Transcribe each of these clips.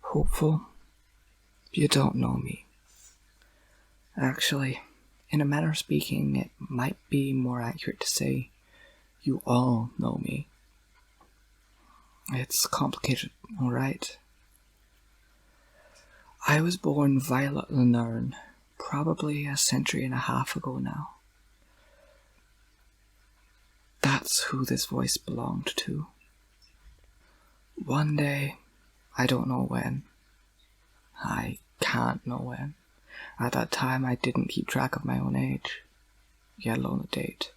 Hopeful? You don't know me. Actually, in a manner of speaking, it might be more accurate to say you all know me. It's complicated, alright? I was born Violet Lenern, probably a century and a half ago now. That's who this voice belonged to. One day, I don't know when. I can't know when. At that time, I didn't keep track of my own age, yet alone a date.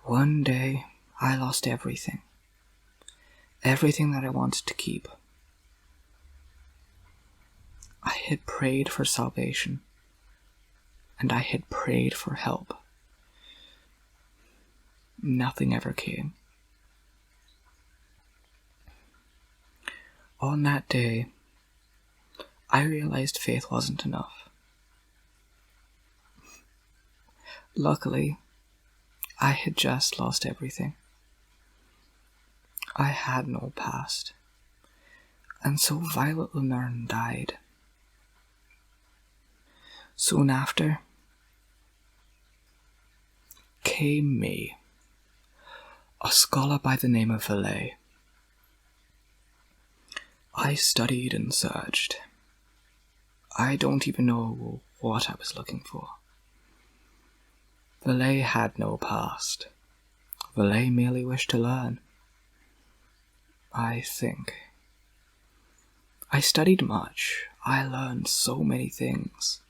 One day, I lost everything. Everything that I wanted to keep. I had prayed for salvation, and I had prayed for help. Nothing ever came. On that day, I realized faith wasn't enough. Luckily, I had just lost everything. I had no past, and so Violet Lenern died. Soon after came me, a scholar by the name of Vallée. I studied and searched. I don't even know what I was looking for. Vallée had no past. Vallée merely wished to learn. I think. I studied much. I learned so many things.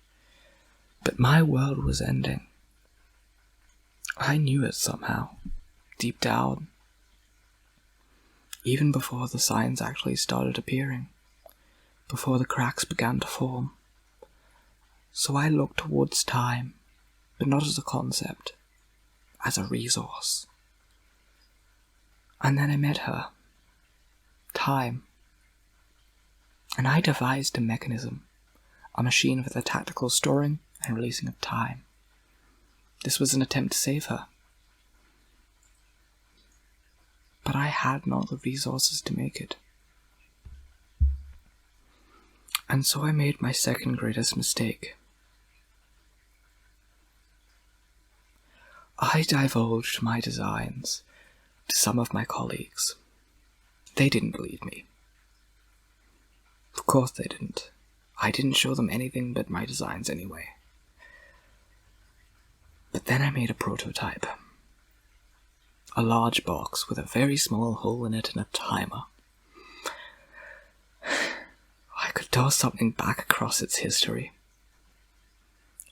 But my world was ending. I knew it somehow, deep down. Even before the signs actually started appearing. Before the cracks began to form. So I looked towards time, but not as a concept, as a resource. And then I met her. Time. And I devised a mechanism, a machine for the tactical storing and releasing of time. This was an attempt to save her. But I had not the resources to make it. And so I made my second greatest mistake. I divulged my designs to some of my colleagues. They didn't believe me. Of course they didn't. I didn't show them anything but my designs anyway. But then I made a prototype. A large box with a very small hole in it and a timer. I could toss something back across its history.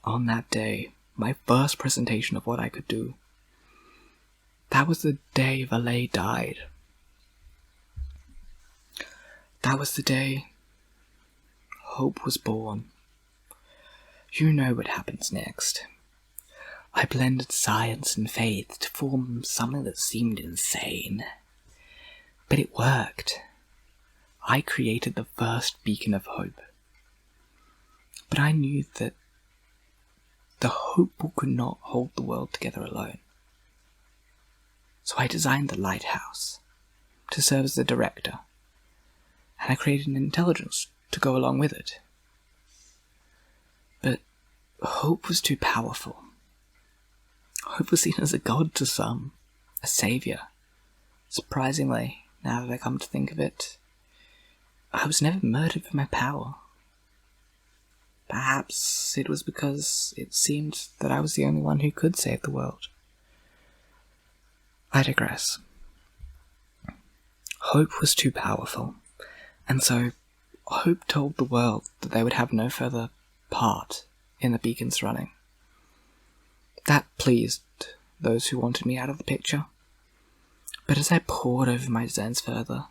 On that day, my first presentation of what I could do, that was the day Vallée died. That was the day hope was born. You know what happens next. I blended science and faith to form something that seemed insane. But it worked. I created the first beacon of hope. But I knew that the hopeful could not hold the world together alone. So I designed the lighthouse to serve as the director, and I created an intelligence to go along with it. But hope was too powerful. Hope was seen as a god to some, a saviour. Surprisingly, now that I come to think of it, I was never murdered for my power. Perhaps it was because it seemed that I was the only one who could save the world. I digress. Hope was too powerful, and so Hope told the world that they would have no further part in the beacon's running. That pleased those who wanted me out of the picture. But as I pored over my designs further,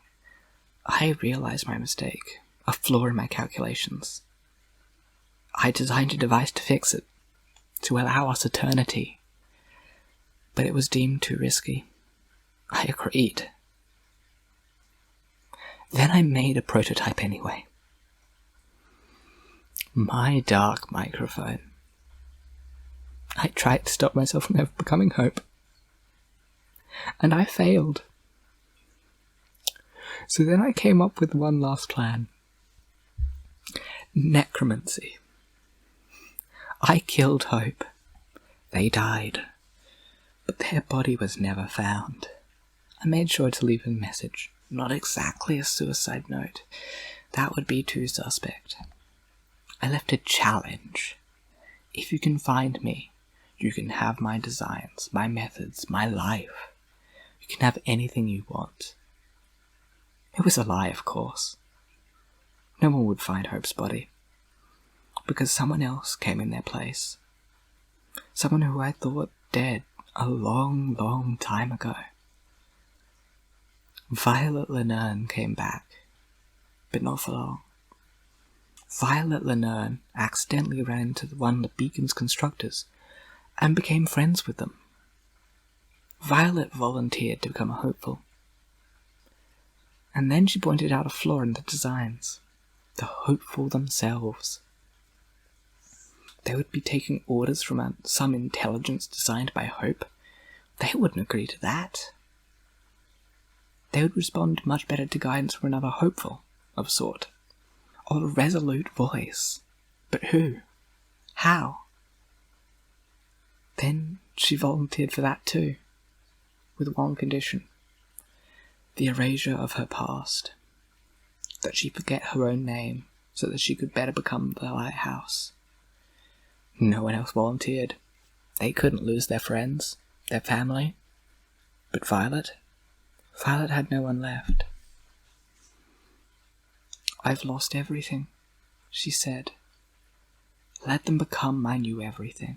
I realized my mistake, a flaw in my calculations. I designed a device to fix it, to allow us eternity. But it was deemed too risky. I agreed. Then I made a prototype anyway. My dark microphone. I tried to stop myself from ever becoming Hope. And I failed. So then I came up with one last plan. Necromancy. I killed Hope. They died, but their body was never found. I made sure to leave a message, not exactly a suicide note. That would be too suspect. I left a challenge. If you can find me, you can have my designs, my methods, my life. You can have anything you want. It was a lie, of course. No one would find Hope's body, because someone else came in their place. Someone who I thought dead a long, long time ago. Violet Lenern came back, but not for long. Violet Lenern accidentally ran into one of the Beacon's constructors and became friends with them. Violet volunteered to become a hopeful. And then she pointed out a flaw in the designs. The hopeful themselves. They would be taking orders from some intelligence designed by Hope. They wouldn't agree to that. They would respond much better to guidance from another hopeful of a sort. Or a resolute voice. But who? How? Then she volunteered for that too, with one condition. The erasure of her past. That she forget her own name, so that she could better become the lighthouse. No one else volunteered. They couldn't lose their friends, their family. But Violet had no one left. I've lost everything, she said. Let them become my new everything.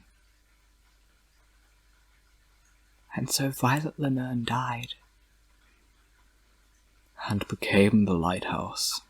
And so Violet Lenern died. And became the lighthouse.